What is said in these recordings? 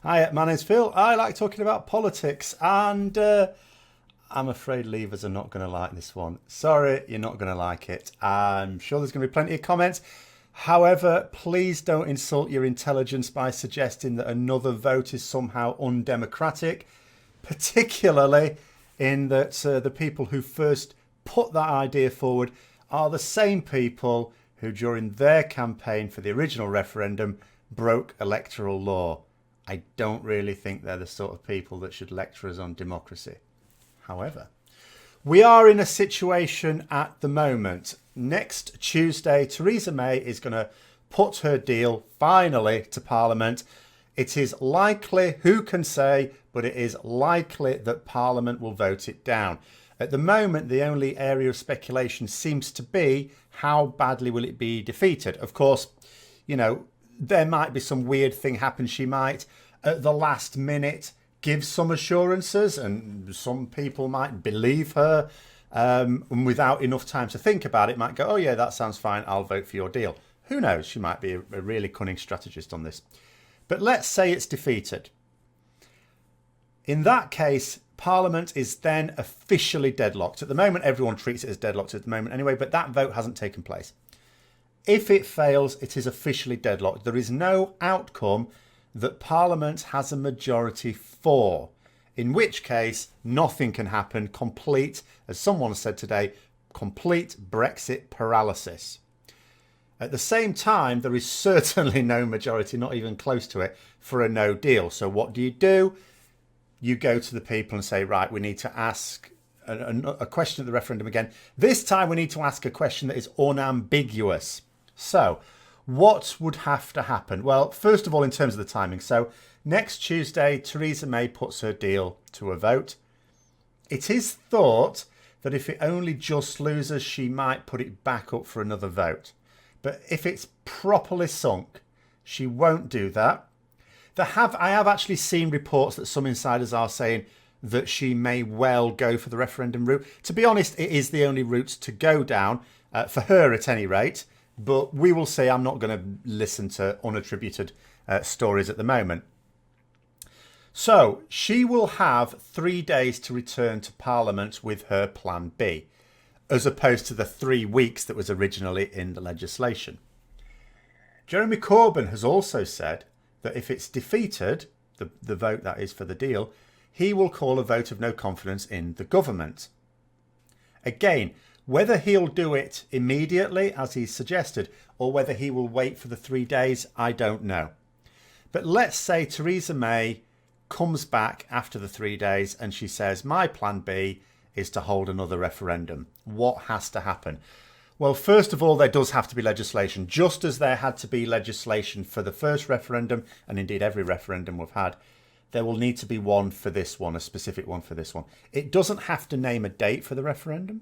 Hi, my name's Phil. I like talking about politics, and I'm afraid leavers are not going to like this one. Sorry, you're not going to like it. I'm sure there's going to be plenty of comments. However, please don't insult your intelligence by suggesting that another vote is somehow undemocratic, particularly in that the people who first put that idea forward are the same people who, during their campaign for the original referendum, broke electoral law. I don't really think they're the sort of people that should lecture us on democracy. However, we are in a situation at the moment. Next Tuesday, Theresa May is going to put her deal finally to Parliament. It is likely, who can say, but it is likely that Parliament will vote it down. At the moment, the only area of speculation seems to be how badly will it be defeated. Of course, there might be some weird thing happen. She might, at the last minute, give some assurances, and some people might believe her, and without enough time to think about it, might go, oh yeah, that sounds fine, I'll vote for your deal. Who knows? She might be a really cunning strategist on this. But let's say it's defeated. In that case, Parliament is then officially deadlocked. At the moment, everyone treats it as deadlocked at the moment anyway, but that vote hasn't taken place. If it fails, it is officially deadlocked. There is no outcome that Parliament has a majority for, in which case nothing can happen. Complete, as someone said today, complete Brexit paralysis. At the same time, there is certainly no majority, not even close to it, for a no deal. So what do? You go to the people and say, right, we need to ask a question at the referendum again. This time we need to ask a question that is unambiguous. So what would have to happen? Well, first of all, in terms of the timing. So next Tuesday, Theresa May puts her deal to a vote. It is thought that if it only just loses, she might put it back up for another vote. But if it's properly sunk, she won't do that. I have actually seen reports that some insiders are saying that she may well go for the referendum route. To be honest, it is the only route to go down, for her at any rate. But we will see. I'm not going to listen to unattributed stories at the moment. So she will have 3 days to return to Parliament with her plan B, as opposed to the 3 weeks that was originally in the legislation. Jeremy Corbyn has also said that if it's defeated, the vote that is for the deal, he will call a vote of no confidence in the government. Again, whether he'll do it immediately, as he's suggested, or whether he will wait for the 3 days, I don't know. But let's say Theresa May comes back after the 3 days and she says, my plan B is to hold another referendum. What has to happen? Well, first of all, there does have to be legislation, just as there had to be legislation for the first referendum, and indeed every referendum we've had. There will need to be one for this one, a specific one for this one. It doesn't have to name a date for the referendum,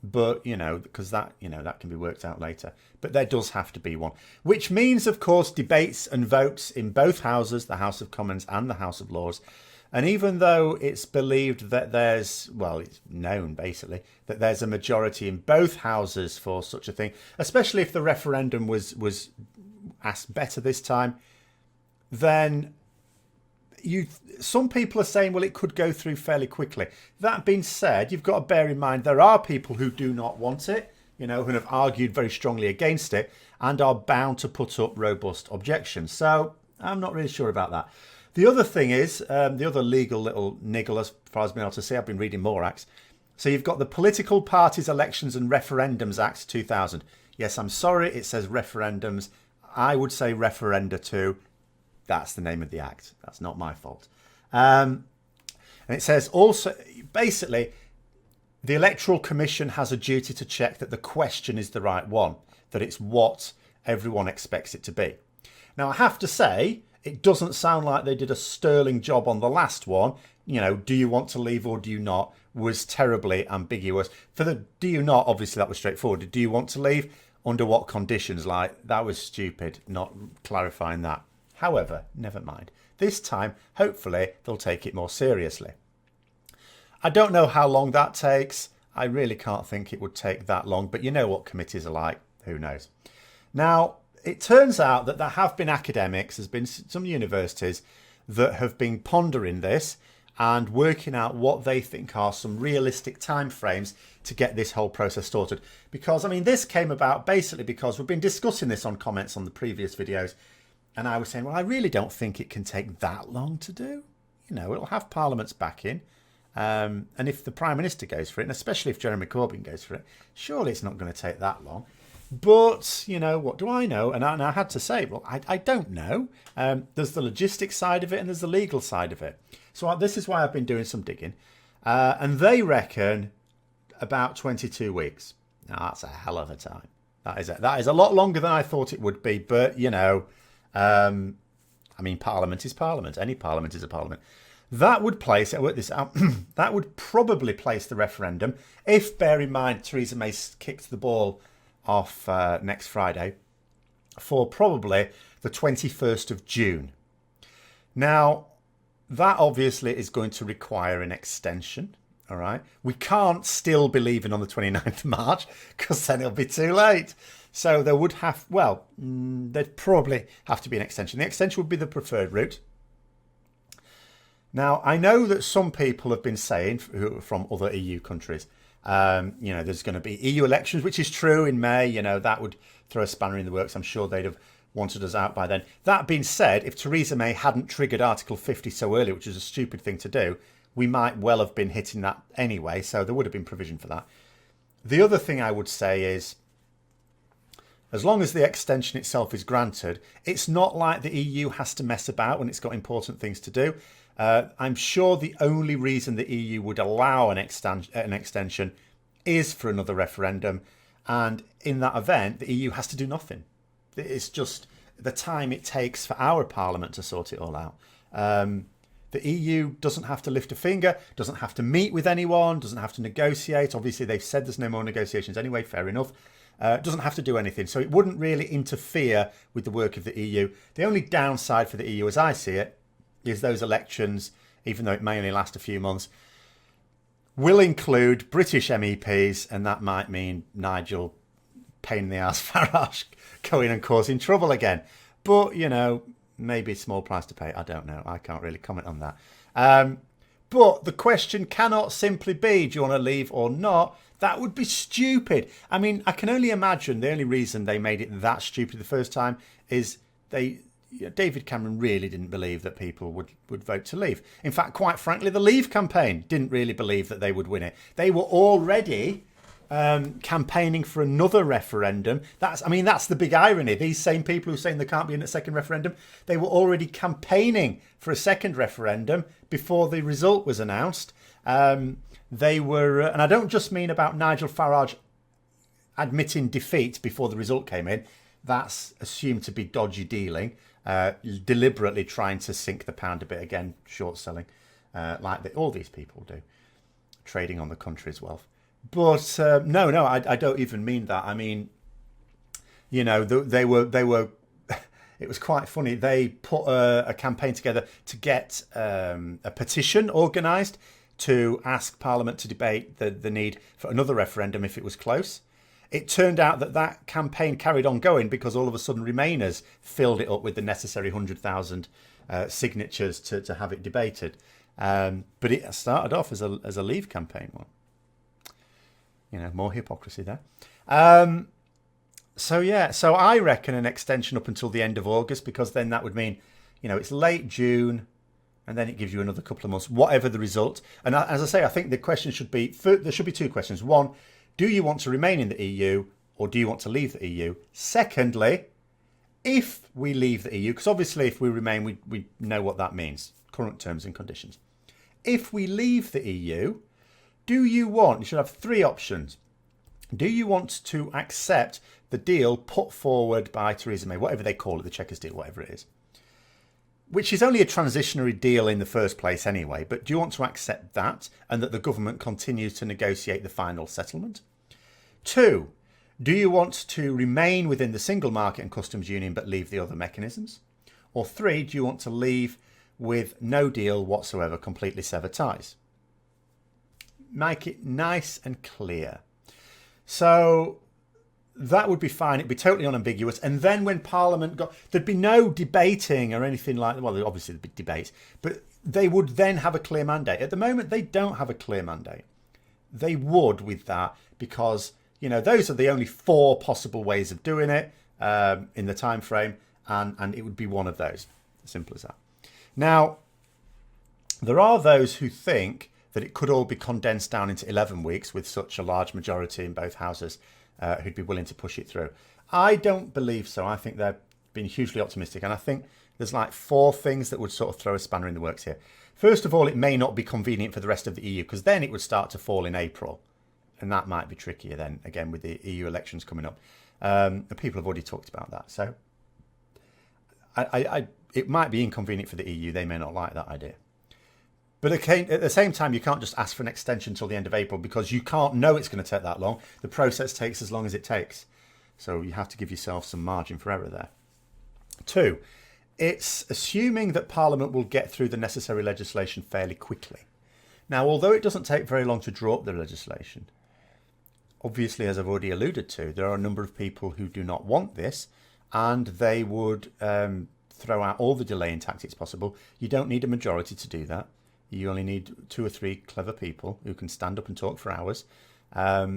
but, because that can be worked out later. But there does have to be one, which means, of course, debates and votes in both houses, the House of Commons and the House of Lords. And even though it's believed that it's known basically, that there's a majority in both houses for such a thing, especially if the referendum was asked better this time, then some people are saying, well, it could go through fairly quickly. That being said, you've got to bear in mind there are people who do not want it, who have argued very strongly against it and are bound to put up robust objections. So I'm not really sure about that. The other thing is, the other legal little niggle, as far as I'm able to see, I've been reading more acts. So you've got the Political Parties, Elections and Referendums Act 2000. Yes, I'm sorry, it says referendums. I would say referenda too. That's the name of the act. That's not my fault. And it says also, basically, the Electoral Commission has a duty to check that the question is the right one, that it's what everyone expects it to be. Now, I have to say, it doesn't sound like they did a sterling job on the last one. Do you want to leave or do you not, was terribly ambiguous. For the do you not, obviously that was straightforward. Do you want to leave? Under what conditions? That was stupid, not clarifying that. However, never mind. This time, hopefully, they'll take it more seriously. I don't know how long that takes. I really can't think it would take that long, but you know what committees are like. Who knows? Now, it turns out that there have been academics, there's been some universities that have been pondering this and working out what they think are some realistic timeframes to get this whole process sorted. Because, I mean, this came about basically because we've been discussing this on comments on the previous videos, and I was saying, well, I really don't think it can take that long to do. You know, it'll have Parliament's backing. And if the Prime Minister goes for it, and especially if Jeremy Corbyn goes for it, surely it's not going to take that long. But, you know, what do I know? And I had to say, well, I don't know. There's the logistics side of it and there's the legal side of it. So this is why I've been doing some digging. And they reckon about 22 weeks. Now, that's a hell of a time. That is a lot longer than I thought it would be. But, you know, I mean, Parliament is Parliament. Any Parliament is a Parliament. That would place, I worked this out, that would probably place the referendum, if, bear in mind, Theresa May kicks the ball off next Friday, for probably the 21st of June. Now, that obviously is going to require an extension, all right? We can't still be leaving on the 29th of March, because then it'll be too late. So there would have, well, there'd probably have to be an extension. The extension would be the preferred route. Now, I know that some people have been saying, from other EU countries, you know, there's going to be EU elections, which is true in May. You know, that would throw a spanner in the works. I'm sure they'd have wanted us out by then. That being said, if Theresa May hadn't triggered Article 50 so early, which is a stupid thing to do, we might well have been hitting that anyway. So there would have been provision for that. The other thing I would say is, as long as the extension itself is granted, it's not like the EU has to mess about when it's got important things to do. I'm sure the only reason the EU would allow an extension is for another referendum. And in that event, the EU has to do nothing. It's just the time it takes for our Parliament to sort it all out. The EU doesn't have to lift a finger, doesn't have to meet with anyone, doesn't have to negotiate. Obviously, they've said there's no more negotiations anyway, fair enough. Doesn't have to do anything. So it wouldn't really interfere with the work of the EU. The only downside for the EU, as I see it, is those elections, even though it may only last a few months, will include British MEPs, and that might mean Nigel, pain in the ass Farage, going and causing trouble again. But, you know, maybe a small price to pay. I don't know. I can't really comment on that. But the question cannot simply be, do you want to leave or not? That would be stupid. I mean, I can only imagine the only reason they made it that stupid the first time is David Cameron really didn't believe that people would vote to leave. In fact, quite frankly, the Leave campaign didn't really believe that they would win it. They were already campaigning for another referendum. That's the big irony. These same people who are saying there can't be a second referendum, they were already campaigning for a second referendum before the result was announced. They were, and I don't just mean about Nigel Farage admitting defeat before the result came in. That's assumed to be dodgy dealing, deliberately trying to sink the pound a bit again, short selling, like all these people do, trading on the country's wealth. But no, I don't even mean that. I mean, you know, they were. It was quite funny. They put a campaign together to get a petition organised to ask Parliament to debate the need for another referendum if it was close. It turned out that campaign carried on going because all of a sudden Remainers filled it up with the necessary 100,000 signatures to have it debated. But it started off as a Leave campaign. Well, you know, more hypocrisy there. So I reckon an extension up until the end of August, because then that would mean, you know, it's late June, and then it gives you another couple of months, whatever the result. And as I say, I think the question should be, there should be two questions. One, do you want to remain in the EU or do you want to leave the EU? Secondly, if we leave the EU, because obviously if we remain, we know what that means, current terms and conditions. If we leave the EU, you should have three options. Do you want to accept the deal put forward by Theresa May, whatever they call it, the Chequers deal, whatever it is, which is only a transitionary deal in the first place anyway, but do you want to accept that and that the government continues to negotiate the final settlement? 2, do you want to remain within the single market and customs union but leave the other mechanisms? Or 3, do you want to leave with no deal whatsoever, completely sever ties? Make it nice and clear. So that would be fine. It'd be totally unambiguous. And then when Parliament there'd be no debating or anything like that. Well, obviously there'd be debate, but they would then have a clear mandate. At the moment, they don't have a clear mandate. They would with that because, those are the only 4 possible ways of doing it in the time frame. And it would be one of those. Simple as that. Now, there are those who think that it could all be condensed down into 11 weeks with such a large majority in both houses who'd be willing to push it through. I don't believe so. I think they're being hugely optimistic. And I think there's like 4 things that would sort of throw a spanner in the works here. First of all, it may not be convenient for the rest of the EU because then it would start to fall in April. And that might be trickier then, again, with the EU elections coming up. And people have already talked about that. So it might be inconvenient for the EU. They may not like that idea. But at the same time, you can't just ask for an extension until the end of April because you can't know it's going to take that long. The process takes as long as it takes. So you have to give yourself some margin for error there. 2, it's assuming that Parliament will get through the necessary legislation fairly quickly. Now, although it doesn't take very long to draw up the legislation, obviously, as I've already alluded to, there are a number of people who do not want this, and they would throw out all the delaying tactics possible. You don't need a majority to do that. You only need 2 or 3 clever people who can stand up and talk for hours.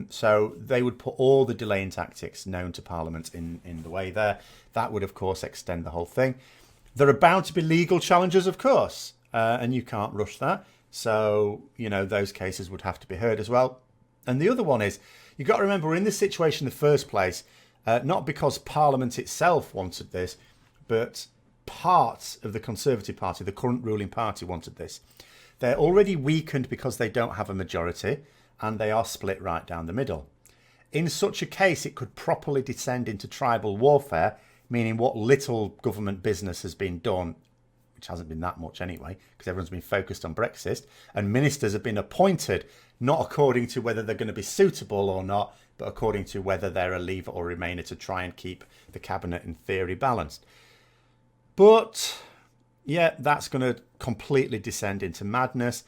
So they would put all the delaying tactics known to Parliament in the way there. That would, of course, extend the whole thing. There are bound to be legal challenges, of course, and you can't rush that. So, those cases would have to be heard as well. And the other one is, you've got to remember, we're in this situation in the first place, not because Parliament itself wanted this, but parts of the Conservative Party, the current ruling party, wanted this. They're already weakened because they don't have a majority, and they are split right down the middle. In such a case, it could properly descend into tribal warfare, meaning what little government business has been done, which hasn't been that much anyway, because everyone's been focused on Brexit, and ministers have been appointed not according to whether they're going to be suitable or not, but according to whether they're a leaver or remainer to try and keep the cabinet in theory balanced. But yeah, that's going to completely descend into madness,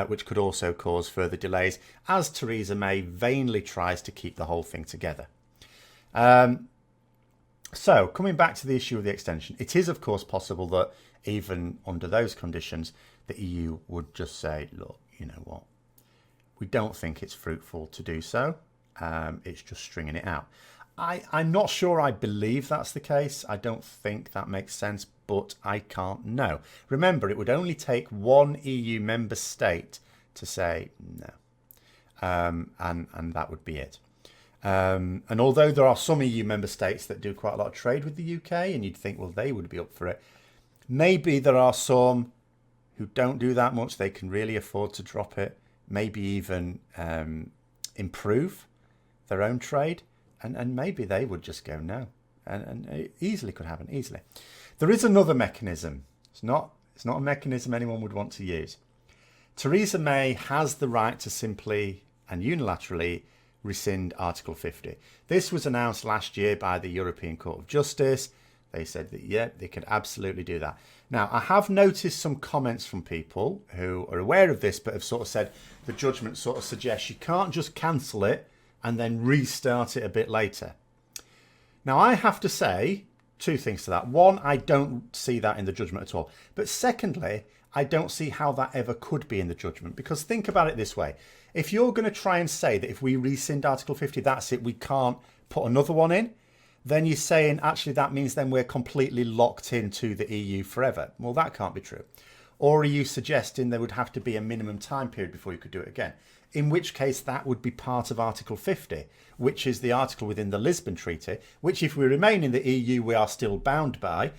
which could also cause further delays, as Theresa May vainly tries to keep the whole thing together. So, coming back to the issue of the extension, it is, of course, possible that even under those conditions, the EU would just say, look, you know what, we don't think it's fruitful to do so. It's just stringing it out. I'm not sure I believe that's the case. I don't think that makes sense, but I can't know. Remember, it would only take one EU member state to say no. And that would be it. And although there are some EU member states that do quite a lot of trade with the UK, and you'd think, well, they would be up for it. Maybe there are some who don't do that much. They can really afford to drop it, maybe even improve their own trade. And maybe they would just go no. And it easily could happen, easily. There is another mechanism. It's not a mechanism anyone would want to use. Theresa May has the right to simply and unilaterally rescind Article 50. This was announced last year by the European Court of Justice. They said that, yeah, they could absolutely do that. Now, I have noticed some comments from people who are aware of this, but have sort of said the judgment sort of suggests you can't just cancel it and then restart it a bit later. Now, I have to say 2 things to that. One, I don't see that in the judgment at all. But secondly, I don't see how that ever could be in the judgment. Because think about it this way. If you're going to try and say that if we rescind Article 50, that's it, we can't put another one in, then you're saying, actually, that means then we're completely locked into the EU forever. Well, that can't be true. Or are you suggesting there would have to be a minimum time period before you could do it again? In which case, that would be part of Article 50, which is the article within the Lisbon Treaty, which if we remain in the EU, we are still bound by,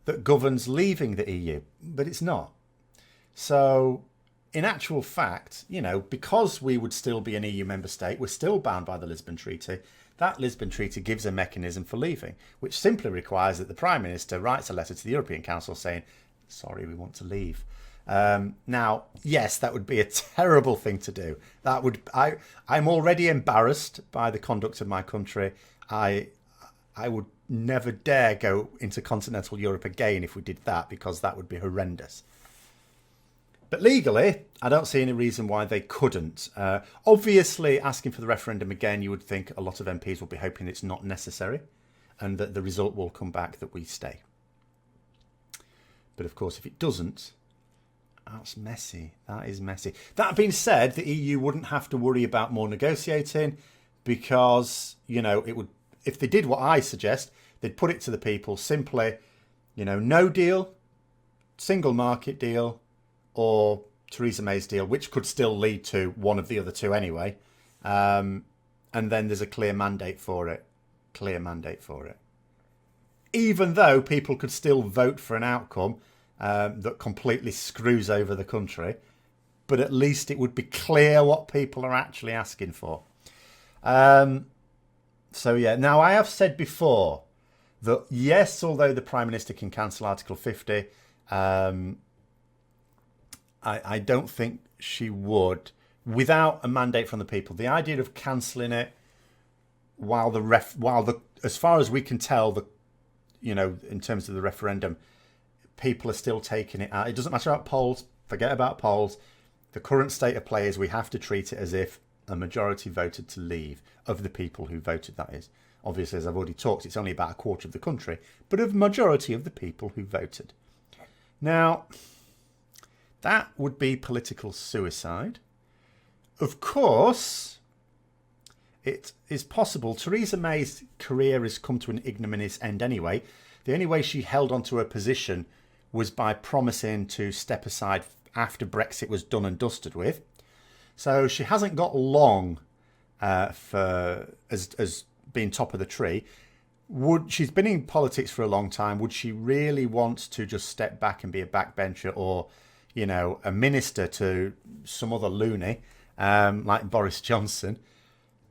that governs leaving the EU. But it's not. So, in actual fact, because we would still be an EU member state, we're still bound by the Lisbon Treaty. That Lisbon Treaty gives a mechanism for leaving, which simply requires that the Prime Minister writes a letter to the European Council saying, sorry, we want to leave. Now, yes, that would be a terrible thing to do. I'm already embarrassed by the conduct of my country. I would never dare go into continental Europe again if we did that, because that would be horrendous. But legally, I don't see any reason why they couldn't. Obviously, asking for the referendum again, you would think a lot of MPs will be hoping it's not necessary and that the result will come back that we stay. But of course, if it doesn't, that's messy. That is messy. That being said, the EU wouldn't have to worry about more negotiating because, you know, it would, if they did what I suggest, they'd put it to the people simply, you know, no deal, single market deal, or Theresa May's deal, which could still lead to one of the other two anyway. And then there's a clear mandate for it. Clear mandate for it. Even though people could still vote for an outcome that completely screws over the country, but at least it would be clear what people are actually asking for. So yeah, now I have said before that yes, although the Prime Minister can cancel Article 50, I don't think she would without a mandate from the people. The idea of cancelling it while the as far as we can tell, you know, in terms of the referendum, people are still taking it out. It doesn't matter about polls. Forget about polls. The current state of play is we have to treat it as if a majority voted to leave, of the people who voted, that is. Obviously, as I've already talked, it's only about a quarter of the country, but of majority of the people who voted. Now, that would be political suicide. Of course, it is possible. Theresa May's career has come to an ignominious end anyway. The only way she held on to her position was by promising to step aside after Brexit was done and dusted with. So she hasn't got long as being top of the tree. She's been in politics for a long time. Would she really want to just step back and be a backbencher or, you know, a minister to some other loony like Boris Johnson?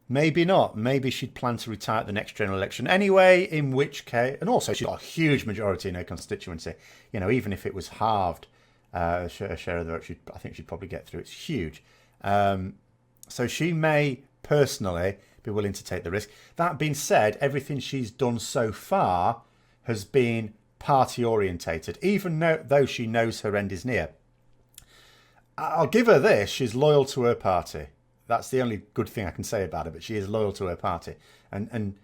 Maybe not. Maybe she'd plan to retire at the next general election anyway, in which case... And also, she's got a huge majority in her constituency. You know, even if it was halved, a share of the vote, I think she'd probably get through. It's huge. So she may personally be willing to take the risk. That being said, everything she's done so far has been party orientated, even though she knows her end is near. I'll give her this. She's loyal to her party. That's the only good thing I can say about it, but she is loyal to her party. And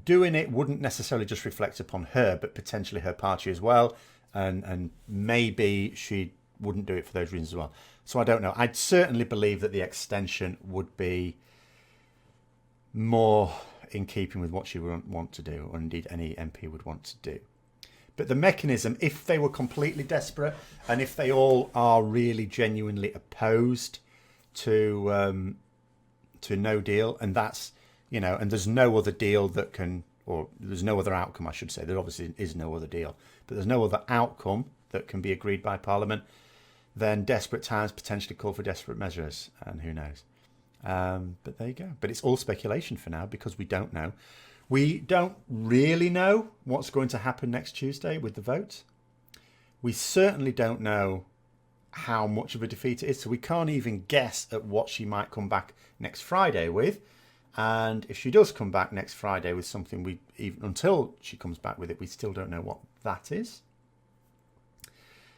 doing it wouldn't necessarily just reflect upon her, but potentially her party as well. And maybe she wouldn't do it for those reasons as well. So I don't know. I'd certainly believe that the extension would be more in keeping with what she would want to do, or indeed any MP would want to do. But the mechanism, if they were completely desperate and if they all are really genuinely opposed to no deal, and that's, you know, and there's no other deal that can, or there's no other outcome, I should say. There obviously is no other deal, but there's no other outcome that can be agreed by Parliament. Then desperate times potentially call for desperate measures, and who knows. But there you go. But it's all speculation for now because we don't know. We don't really know what's going to happen next Tuesday with the vote. We certainly don't know how much of a defeat it is, so we can't even guess at what she might come back next Friday with. And if she does come back next Friday with something, until she comes back with it, we still don't know what that is.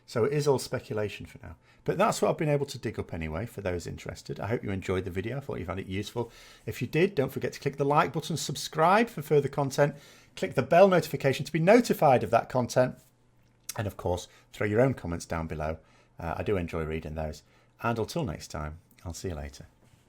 So it is all speculation for now. But that's what I've been able to dig up anyway, for those interested. I hope you enjoyed the video. I thought you found it useful. If you did, don't forget to click the like button, subscribe for further content, click the bell notification to be notified of that content, and of course, throw your own comments down below. I do enjoy reading those. And until next time, I'll see you later.